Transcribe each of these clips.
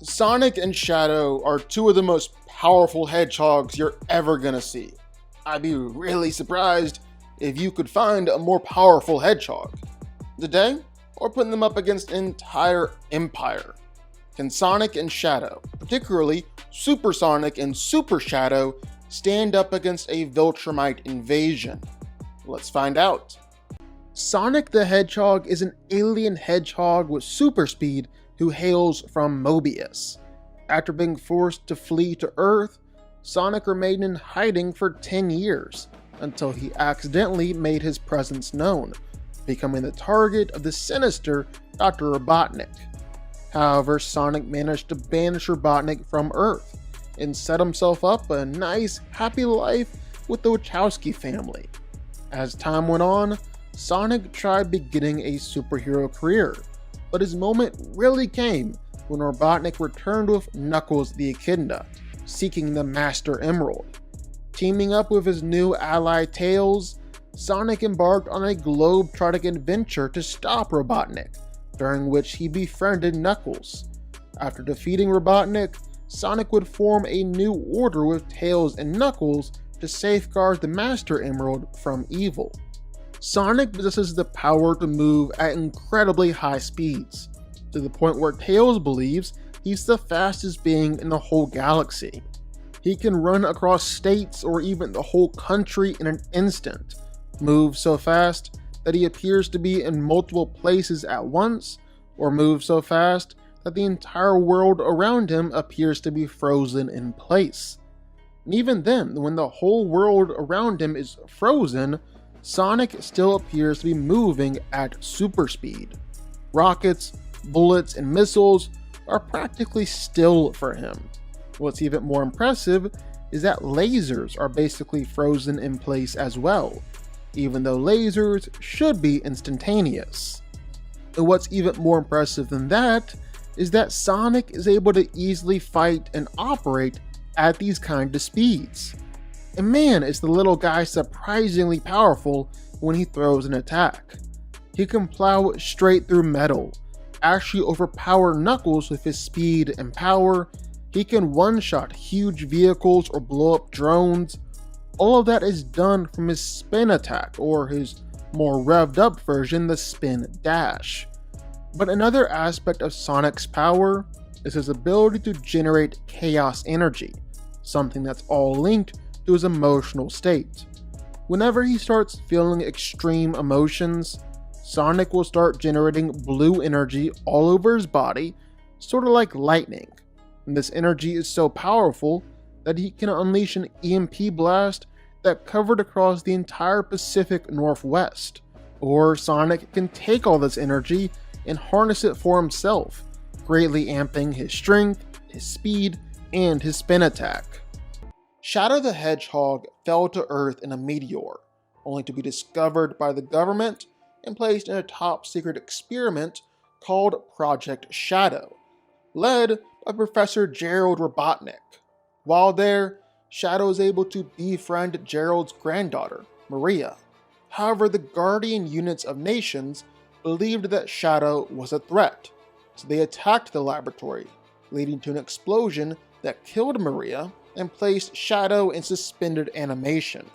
Sonic and Shadow are two of the most powerful hedgehogs you're ever gonna see. I'd be really surprised if you could find a more powerful hedgehog. Today, we're putting them up against an entire empire. Can Sonic and Shadow, particularly Super Sonic and Super Shadow, stand up against a Viltrumite invasion? Let's find out. Sonic the Hedgehog is an alien hedgehog with super speed who hails from Mobius. After being forced to flee to Earth, Sonic remained in hiding for 10 years until he accidentally made his presence known, becoming the target of the sinister Dr. Robotnik. However, Sonic managed to banish Robotnik from Earth and set himself up a nice, happy life with the Wachowski family. As time went on, Sonic tried beginning a superhero career, but his moment really came when Robotnik returned with Knuckles the Echidna, seeking the Master Emerald. Teaming up with his new ally Tails, Sonic embarked on a globe-trotting adventure to stop Robotnik, during which he befriended Knuckles. After defeating Robotnik, Sonic would form a new order with Tails and Knuckles to safeguard the Master Emerald from evil. Sonic possesses the power to move at incredibly high speeds, to the point where Tails believes he's the fastest being in the whole galaxy. He can run across states or even the whole country in an instant, move so fast that he appears to be in multiple places at once, or move so fast that the entire world around him appears to be frozen in place. And even then, when the whole world around him is frozen, Sonic still appears to be moving at super speed. Rockets, bullets, and missiles are practically still for him. What's even more impressive is that lasers are basically frozen in place as well, even though lasers should be instantaneous. And what's even more impressive than that is that Sonic is able to easily fight and operate at these kind of speeds. And man, is the little guy surprisingly powerful when he throws an attack. He can plow straight through metal, actually overpower Knuckles with his speed and power. He can one-shot huge vehicles or blow up drones. All of that is done from his spin attack, or his more revved up version, the spin dash. But another aspect of Sonic's power is his ability to generate chaos energy, something that's all linked to his emotional state. Whenever he starts feeling extreme emotions, Sonic will start generating blue energy all over his body, sort of like lightning. And this energy is so powerful that he can unleash an EMP blast that covered across the entire Pacific Northwest. Or Sonic can take all this energy and harness it for himself, greatly amping his strength, his speed, and his spin attack. Shadow the Hedgehog fell to Earth in a meteor, only to be discovered by the government and placed in a top-secret experiment called Project Shadow, led by Professor Gerald Robotnik. While there, Shadow is able to befriend Gerald's granddaughter, Maria. However, the Guardian units of nations believed that Shadow was a threat, so they attacked the laboratory, leading to an explosion that killed Maria and placed Shadow in suspended animation.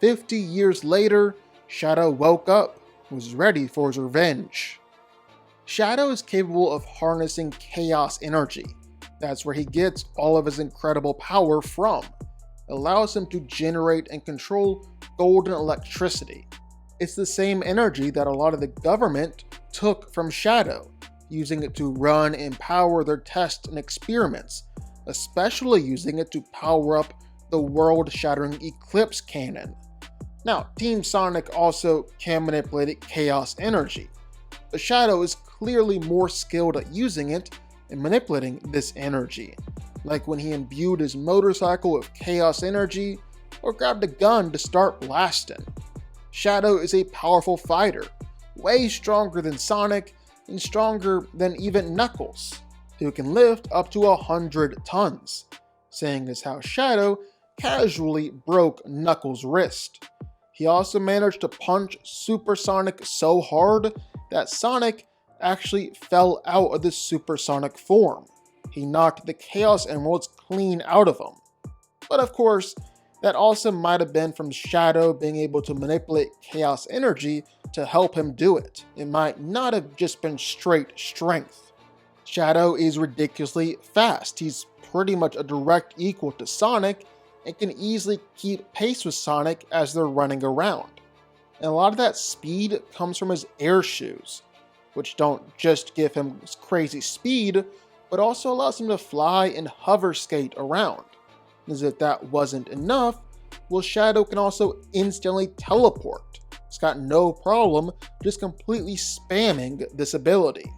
50 years later, Shadow woke up and was ready for his revenge. Shadow is capable of harnessing chaos energy. That's where he gets all of his incredible power from. It allows him to generate and control golden electricity. It's the same energy that a lot of the government took from Shadow, using it to run and power their tests and experiments, especially using it to power up the world-shattering Eclipse Cannon. Now, Team Sonic also can manipulate chaos energy, but Shadow is clearly more skilled at using it and manipulating this energy, like when he imbued his motorcycle with chaos energy or grabbed a gun to start blasting. Shadow is a powerful fighter, way stronger than Sonic and stronger than even Knuckles, who can lift up to 100 tons, seeing as how Shadow casually broke Knuckles' wrist. He also managed to punch Super Sonic so hard that Sonic actually fell out of the supersonic form. he knocked the Chaos Emeralds clean out of him. But of course, that also might have been from Shadow being able to manipulate Chaos Energy to help him do it. It might not have just been straight strength. Shadow is ridiculously fast. He's pretty much a direct equal to Sonic and can easily keep pace with Sonic as they're running around. And a lot of that speed comes from his air shoes, which don't just give him crazy speed, but also allows him to fly and hover skate around. As if that wasn't enough, well, Shadow can also instantly teleport. He's got no problem just completely spamming this ability.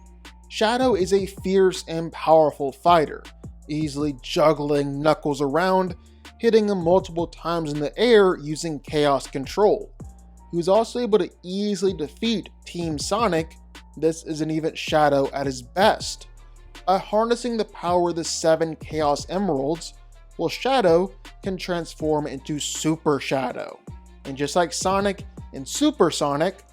Shadow is a fierce and powerful fighter, easily juggling Knuckles around, hitting him multiple times in the air using Chaos Control. He was also able to easily defeat Team Sonic. This isn't even Shadow at his best. By harnessing the power of the 7 Chaos Emeralds, well, Shadow can transform into Super Shadow. And just like Sonic and Super Sonic,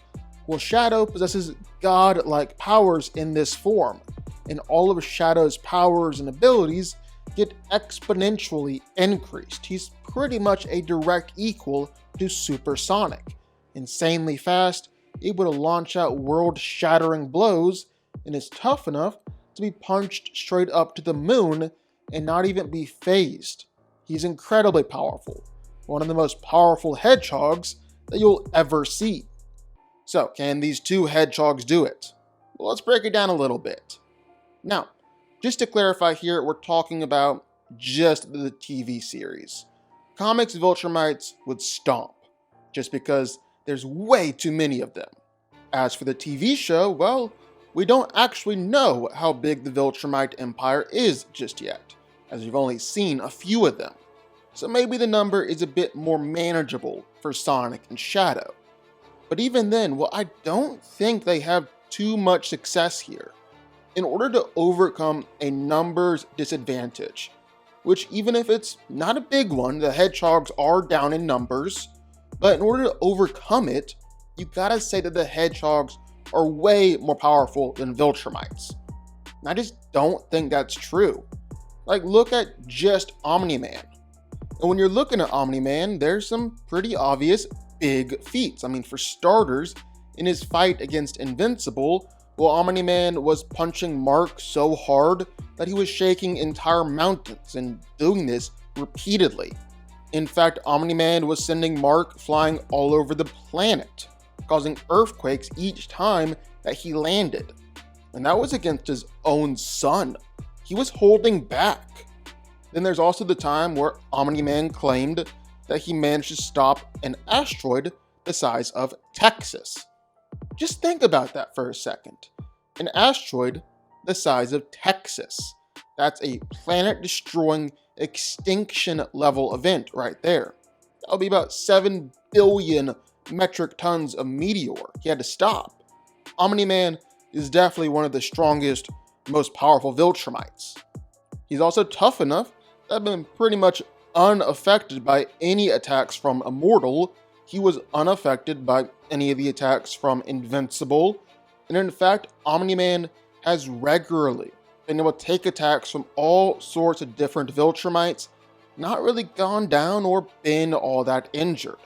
well, Shadow possesses god-like powers in this form, and all of Shadow's powers and abilities get exponentially increased. He's pretty much a direct equal to Super Sonic. Insanely fast, able to launch out world-shattering blows, and is tough enough to be punched straight up to the moon and not even be phased. He's incredibly powerful, one of the most powerful hedgehogs that you'll ever see. So, can these two hedgehogs do it? Well, let's break it down a little bit. Now, just to clarify here, we're talking about just the TV series. Comics Viltrumites would stomp, just because there's way too many of them. As for the TV show, well, we don't actually know how big the Viltrumite Empire is just yet, as we've only seen a few of them. So maybe the number is a bit more manageable for Sonic and Shadow. But even then, well, I don't think they have too much success here. In order to overcome a numbers disadvantage, which even if it's not a big one, the hedgehogs are down in numbers, but in order to overcome it, you gotta say that the hedgehogs are way more powerful than Viltrumites. And I just don't think that's true. Like, look at just Omni-Man. And when you're looking at Omni-Man, there's some pretty obvious big feats. I mean, for starters, in his fight against Invincible, well, Omni-Man was punching Mark so hard that he was shaking entire mountains and doing this repeatedly. In fact, Omni-Man was sending Mark flying all over the planet, causing earthquakes each time that he landed. And that was against his own son. He was holding back. Then there's also the time where Omni-Man claimed that he managed to stop an asteroid the size of Texas. Just think about that for a second. An asteroid the size of Texas. That's a planet-destroying extinction level event right there. That'll be about 7 billion metric tons of meteor he had to stop. Omni-Man is definitely one of the strongest, most powerful Viltrumites. He's also tough enough that have been pretty much unaffected by any attacks from Immortal. He was unaffected by any of the attacks from Invincible, and in fact, Omni-Man has regularly been able to take attacks from all sorts of different Viltrumites, not really gone down or been all that injured.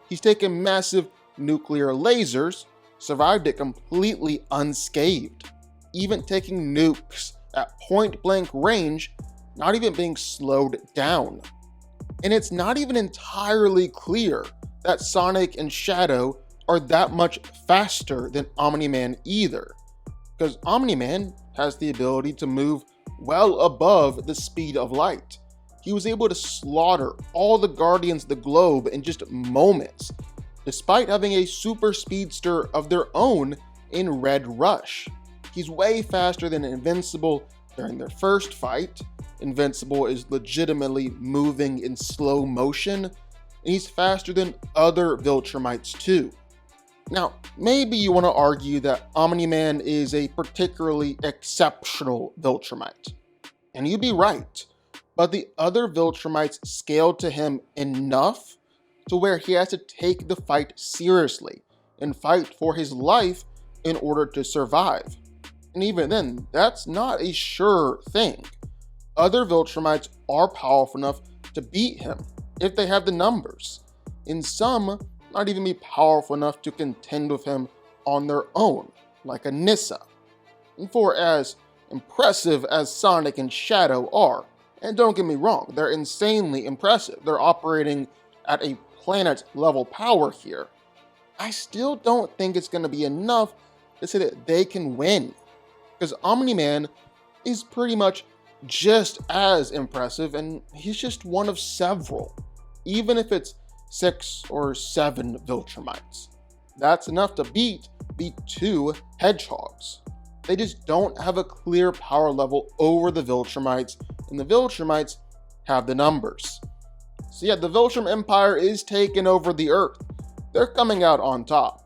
He's taken massive nuclear lasers, survived it completely unscathed, even taking nukes at point-blank range, not even being slowed down. And it's not even entirely clear that Sonic and Shadow are that much faster than Omni-Man either, because Omni-Man has the ability to move well above the speed of light. He was able to slaughter all the Guardians of the Globe in just moments, despite having a super speedster of their own in Red Rush. He's way faster than Invincible during their first fight. Invincible is legitimately moving in slow motion, and he's faster than other Viltrumites too. Now, maybe you want to argue that Omni-Man is a particularly exceptional Viltrumite, and you'd be right, but the other Viltrumites scaled to him enough to where he has to take the fight seriously and fight for his life in order to survive. And even then, that's not a sure thing. Other Viltrumites are powerful enough to beat him if they have the numbers, and some not even be powerful enough to contend with him on their own, like a Nissa. And for as impressive as Sonic and Shadow are, and don't get me wrong, they're insanely impressive, they're operating at a planet level power here, I still don't think it's going to be enough to say that they can win. Because Omni-Man is pretty much just as impressive, and he's just one of several. Even if it's 6 or 7 Viltrumites, that's enough to beat the 2 Hedgehogs. They just don't have a clear power level over the Viltrumites, and the Viltrumites have the numbers. So yeah, the Viltrum Empire is taking over the Earth. They're coming out on top.